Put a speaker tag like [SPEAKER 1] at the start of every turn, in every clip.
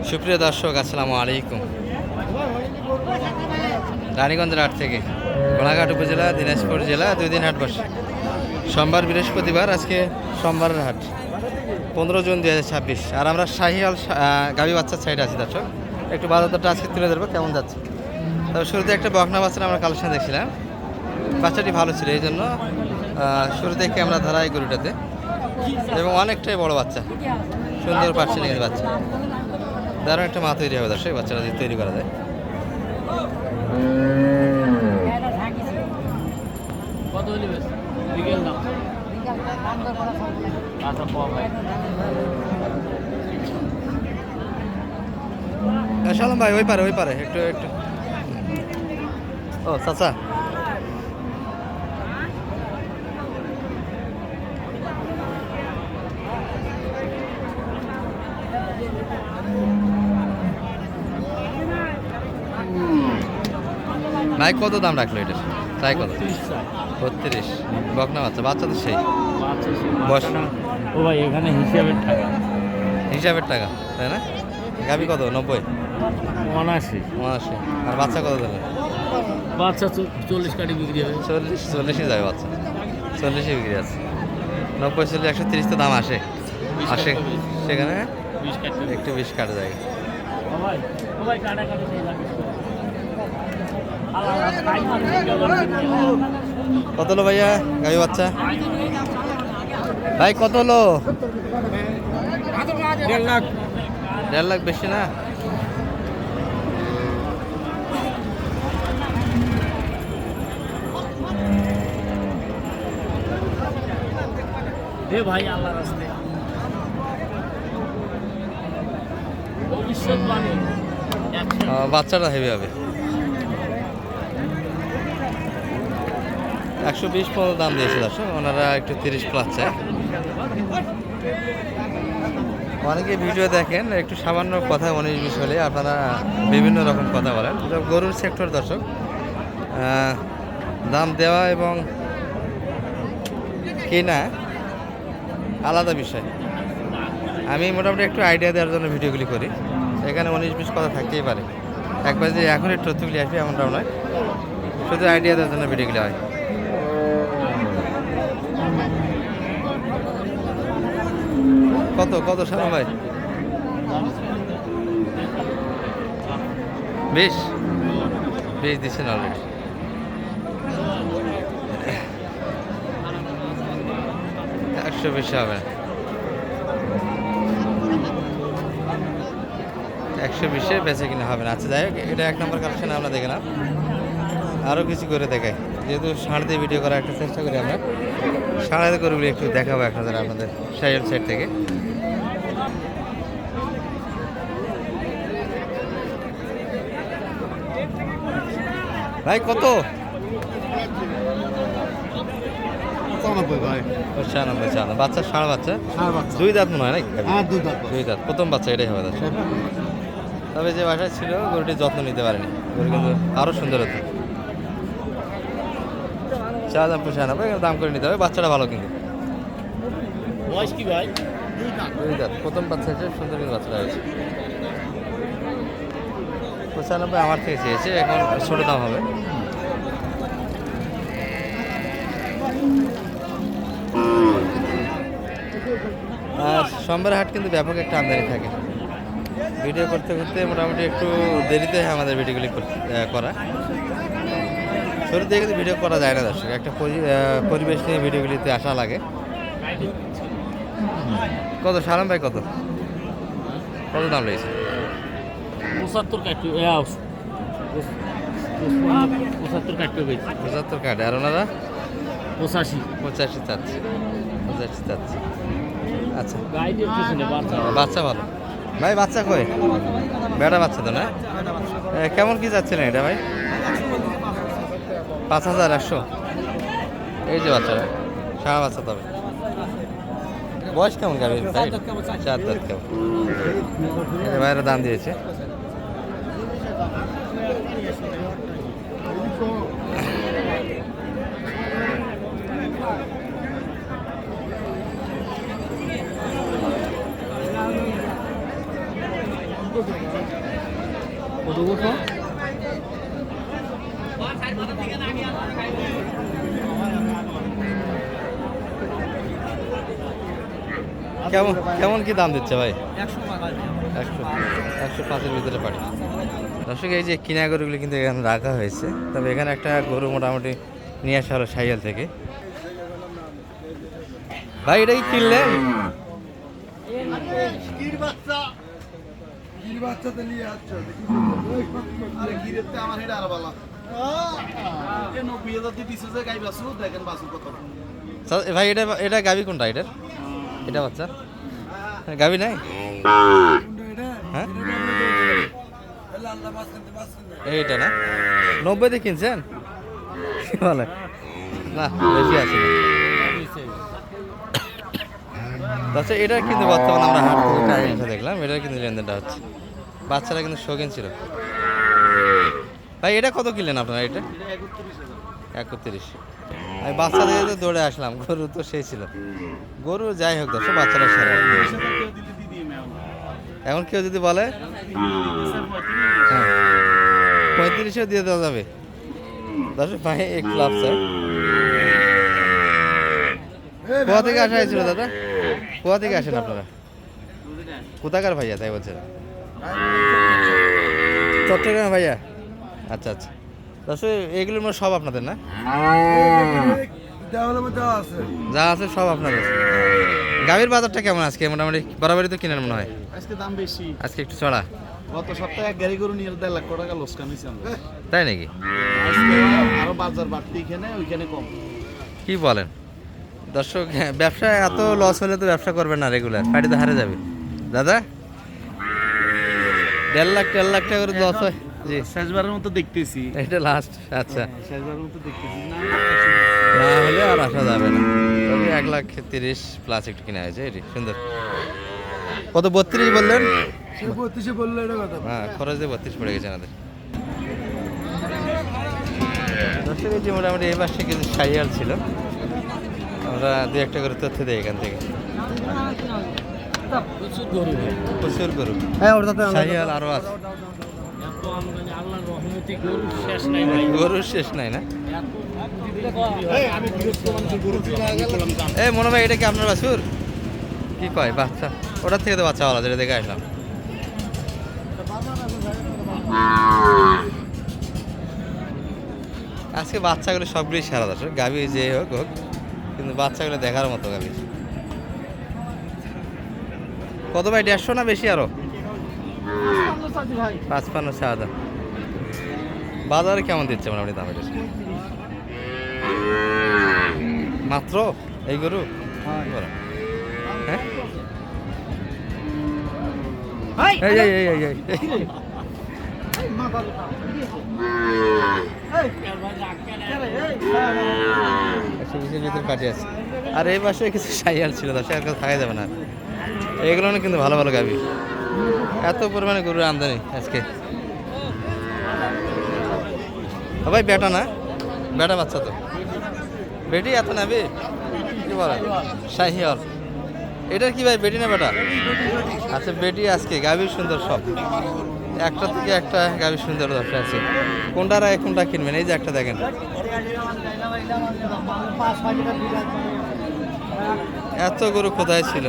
[SPEAKER 1] সুপ্রিয় দর্শক, আসসালামু আলাইকুম। রানীগঞ্জের হাট থেকে গোলাঘাট উপজেলা, দিনাজপুর জেলা 2 দিন হাট বসে। সোমবার, বৃহস্পতিবার, আজকে সোমবারের হাট 15 জুন 2026। আর আমরা শাহিওয়াল গাভী বাচ্চার সাইডে আছি দর্শক। একটু বাজার দরটা আজকে তুলে ধরবো কেমন যাচ্ছে। তবে শুরুতে একটা বকনা বাচ্চা আমরা কালেকশন দেখছিলাম, বাচ্চাটি ভালো ছিল, এই জন্য শুরু থেকে আমরা ধরাই গরুটাতে, এবং অনেকটাই বড় বাচ্চা, সুন্দর পার্সেন্টের বাচ্চা, দারুণ একটা মা তৈরি হবে দর্শক বাচ্চাটা যদি তৈরি করা যায়। সালাম ভাই, ওই পারে একটু ও চাচা, ভাই কত দাম রাখলো এটা? তাই কত? 32। বকনা বাচ্চা তো সেই বয়স
[SPEAKER 2] ও ভাই, এখানে হিসাবের টাকা
[SPEAKER 1] তাই না? গাভী কত? 90,
[SPEAKER 2] 79।
[SPEAKER 1] আর বাচ্চা কত দিলেন?
[SPEAKER 2] বাচ্চা 40 কাটি বিক্রি হবে।
[SPEAKER 1] 40 যাবে বাচ্চা, 40 বিক্রি আছে। 90, 40, 130 তো দাম আসে সেখানে একটু 20 কাটা যায়। কত হলো ভাইয়া গাভী বাচ্চা? ভাই কত হলো? 1.5 লাখ। বেশি না?
[SPEAKER 2] ভাই আল্লাহর রাস্তায়
[SPEAKER 1] বাচ্চাটা হেভি হবে। 120 পর্যন্ত দাম দিয়েছে দর্শক, ওনারা একটু 30 প্লাস চায়। অনেকে ভিডিও দেখেন, একটু সামান্য কথা 19-20 হলে আপনারা বিভিন্ন রকম কথা বলেন। গরুর সেক্টর দর্শক, দাম দেওয়া এবং কেনা আলাদা বিষয়। আমি মোটামুটি একটু আইডিয়া দেওয়ার জন্য ভিডিওগুলি করি, এখানে 19-20 কথা থাকতেই পারে। একবার যে এখন একটু তথ্যগুলি আসবে এমনটাও নয়, শুধু আইডিয়া দেওয়ার জন্য ভিডিওগুলি হয়। কত সালাম ভাই? 20 দিচ্ছেন অলরেডি। একশো বেশি হবে, 120-এ বেঁচে কিনা হবে না। আচ্ছা যাই হোক, এটা 1 নম্বর কালেকশন আমরা দেখে না, আরও কিছু করে দেখাই। যেহেতু ষাঁড় দিয়ে ভিডিও করার একটা চেষ্টা করি আমরা, ষাঁড়ের গরুগুলি একটু দেখাবো আপনাদের শাহিওয়াল সাইড থেকে। ভাই কত? 95। বাচ্চা ষাঁড় বাচ্চা, 2 দাঁত মনে হয় নাকি?
[SPEAKER 2] হ্যাঁ,
[SPEAKER 1] 2 দাঁত, প্রথম বাচ্চা এটাই হবে দাদা। তবে যে বাসায় ছিল গরুটির যত্ন নিতে পারেনি, গরু কিন্তু আরও সুন্দর হতো। 4 দাম 95, দাম করে নিতে হবে। বাচ্চাটা ভালো কিন্তু।
[SPEAKER 2] বয়স কি ভাই?
[SPEAKER 1] 2 দাঁত, প্রথম বাচ্চা হচ্ছে, সুন্দর কিন্তু বাচ্চাটা হয়েছে। 95 আমার থেকে চেয়েছে, এখন ছোটো দাম হবে। আর সোমবারের হাট কিন্তু ব্যাপক একটা আমদানি থাকে। ভিডিও করতে মোটামুটি একটু দেরিতে হয় আমাদের ভিডিওগুলি করা। শুরু থেকে কিন্তু ভিডিও করা যায় না দর্শক, একটা পরিবেশ নিয়ে ভিডিওগুলিতে আসা লাগে। কত সালাম ভাই, কত দাম লেগেছে?
[SPEAKER 2] 75 কাটি
[SPEAKER 1] 75 কাটে, আর ওনারা
[SPEAKER 2] 85
[SPEAKER 1] চাচ্ছে। আচ্ছা,
[SPEAKER 2] বাচ্চা
[SPEAKER 1] বাচ্চা ভালো। ভাই বাচ্চা কই? বেটা বাচ্চা তো না? কেমন কি যাচ্ছে না এটা ভাই? 5100। এই যে বাচ্চারা সারা বাচ্চা, তবে বয়স কেমন গাড়ি? 4 দাঁত কেমন? ভাইয়েরা দাম দিয়েছে।
[SPEAKER 2] কত বছর?
[SPEAKER 1] কেমন কেমন কি দাম দিচ্ছে ভাই?
[SPEAKER 2] 100
[SPEAKER 1] 105-এর ভিতরে পারি। দর্শক এই যে কিনা গরুগুলি কিন্তু এখানে রাখা হয়েছে, তবে এখানে একটা গরু মোটামুটি নিয়ে আসা হলো সাইয়াল থেকে। ভাই এটা কি কিনলেন? ভাই এটা এটা গাভি কোনটা এটার? এটা বাচ্চা গাভি নাই? হ্যাঁ এইটা না 90-তে কিনছেন? কি বলে না বেশি আছে না। আচ্ছা এটা কিন্তু বর্তমানে আমরা হাট থেকে টাকা এসে দেখলাম, এটার কিন্তু লেনদেনটা হচ্ছে। বাচ্চারা কিন্তু শৌখিন ছিল। ভাই এটা কত কিনলেন আপনারা? এটা 31। আমি বাচ্চা দিয়ে তো দৌড়ে আসলাম, গরু তো সেই ছিল। গরু যাই হোক দর্শক, বাচ্চারা সারা এখন কেউ যদি বলে 35-এও দিয়ে দেওয়া যাবে। দর্শক ভাই একটু লাভ চাই। কোথা থেকে আসা হয়েছিল দাদা? কোথা থেকে আসেন আপনারা? কোথাকার ভাইয়া তাই বলছেন? চট্টগ্রাম ভাইয়া? আচ্ছা আচ্ছা। দর্শক এগুলোর মধ্যে সব আপনাদের না? যা আছে সব আপনাদের। গাভীর বাজারটা কেমন আজকে? মোটামুটি বরাবরই তো কিনেন মনে হয়।
[SPEAKER 2] আজকে দাম বেশি,
[SPEAKER 1] আজকে একটু চড়া।
[SPEAKER 2] গত সপ্তাহে এক গাড়ি গরু নিয়ে 1.5 লাখ টাকা লোকসান হয়েছে আমরা।
[SPEAKER 1] তাই নাকি?
[SPEAKER 2] আজকে আরো বাজার বাড়তি, এখানে ওইখানে কম।
[SPEAKER 1] কি বলেন দর্শক? ব্যবসা এত লস হলে তো ব্যবসা করবেন না রেগুলার, পার্টি তো হারে যাবে দাদা। 1.5 লাখ টাকা করে লস হয়। জি
[SPEAKER 2] শেষবারের মতো দেখতেছি,
[SPEAKER 1] এটা লাস্ট। আচ্ছা
[SPEAKER 2] শেষবারের মতো দেখতেছি না
[SPEAKER 1] হলে আর আসা যাবে না। তবে 1,30,000+ একটু কিনা হয়েছে, এটি সুন্দর। কত 32 বললেন?
[SPEAKER 3] 32 বললো এটা কথা।
[SPEAKER 1] হ্যাঁ খরচ দিয়ে 32 পড়ে গেছে আমাদের। দর্শক এই যে মোটামুটি এই পাশে কিছু সাইয়াল ছিল, আমরা 2-1টা করে তথ্য দিই এখান থেকে।
[SPEAKER 2] প্রচুর গরু,
[SPEAKER 1] প্রচুর গরু,
[SPEAKER 3] হ্যাঁ ওটাতে
[SPEAKER 1] সাইয়াল আরও আছে।
[SPEAKER 2] এত আমদানি, আল্লাহর রহমতে গরু শেষ নাই ভাই।
[SPEAKER 1] গরুর শেষ নাই না?
[SPEAKER 2] আমি বিরক্ত মানুষের গরু
[SPEAKER 1] এই মনে ভাই এটা কি আপনার বাছুর? কি কয় বাচ্চা? ওটার থেকে তো বাচ্চা বলা যেটা দেখে আসলাম। আজকে বাচ্চাগুলো সবগুলোই সারা দর্শক, গাভী যে হোক হোক, কিন্তু বাচ্চাগুলো দেখার মতো গাভী। কত ভাই? 150 না বেশি আরো? 55 সাদা। বাজারে কেমন দিচ্ছে মোটামুটি দাম? এটা মাত্র এই গরু? হ্যাঁ এই এই এই এই এই ভিতরে কাটি আছে। আর এই পাশে কিছু সাইয়াল ছিল, দশ আর কাছে থাকা যাবে না। এগুলো কিন্তু ভালো ভালো গাভী। এত পরিমাণে গরুর আমদানি আজকে। ভাই বেটা না? বেটা বাচ্চা তো? বেটি এত নেবে কি বলে? শাহিওয়াল। এটার কি ভাই বেটি না বেটা? আচ্ছা বেটি আজকে। গাভী সুন্দর সব, একটা থেকে একটা গাভী সুন্দর দশটা আছে। কোনটা রায় কোনটা কিনবেন? এই যে একটা দেখেন, এত গরু কোথায় ছিল?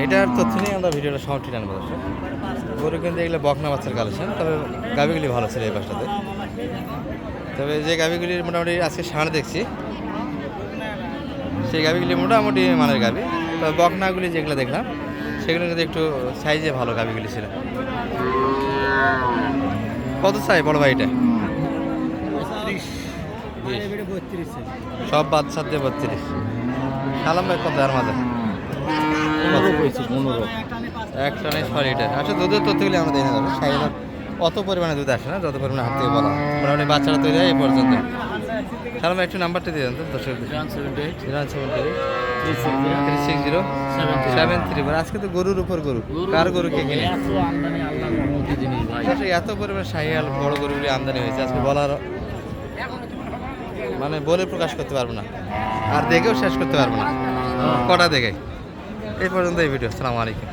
[SPEAKER 1] এটার তথ্য নিয়ে আমরা ভিডিওটা সমাপ্তি টানবো দর্শক। গরু কিন্তু এগুলো বকনা বাচ্চার কালেকশন, তবে গাভীগুলি ভালো ছিল এই পাশটাতে। তবে যে গাভীগুলির মোটামুটি আজকে সামনে দেখছি, সেই গাভীগুলি মোটামুটি মানের গাভী। তবে বকনাগুলি যেগুলো দেখলাম সেগুলো কিন্তু একটু সাইজে ভালো গাভীগুলি ছিল। কত চাই বড় ভাই এটা?
[SPEAKER 3] 32
[SPEAKER 1] সব বাচ্চার দিয়ে 32। সালাম ভাই কত আর মাঝে?
[SPEAKER 2] 15
[SPEAKER 1] এক টানে 6 লিটার। আচ্ছা দুধের তথ্যগুলি আমরা দেখে যাবো। সাইকেল অত পরিমাণে দুধ আসে না, যত পরিমাণে হাত থেকে বলা হয়। মোটামুটি বাচ্চারা তৈরি হয় এই পর্যন্ত। সালাম একটু নাম্বারটা দিয়ে দেন তো দর্শক। 078-360-730। আজকে তো গরুর উপর গরু, কার গরু কে কিনে?
[SPEAKER 2] এত আমদানি, আল্লাহর রহমতের জিনিস ভাই।
[SPEAKER 1] এত পরিমাণে সাইয়াল বড় গরুগুলি আমদানি হয়েছে আজকে বলার। মানে বলে প্রকাশ করতে পারবো না, আর দেখেও শেষ করতে পারবো না কটা দেখে। এই পর্যন্ত এই ভিডিও। আসসালামু আলাইকুম।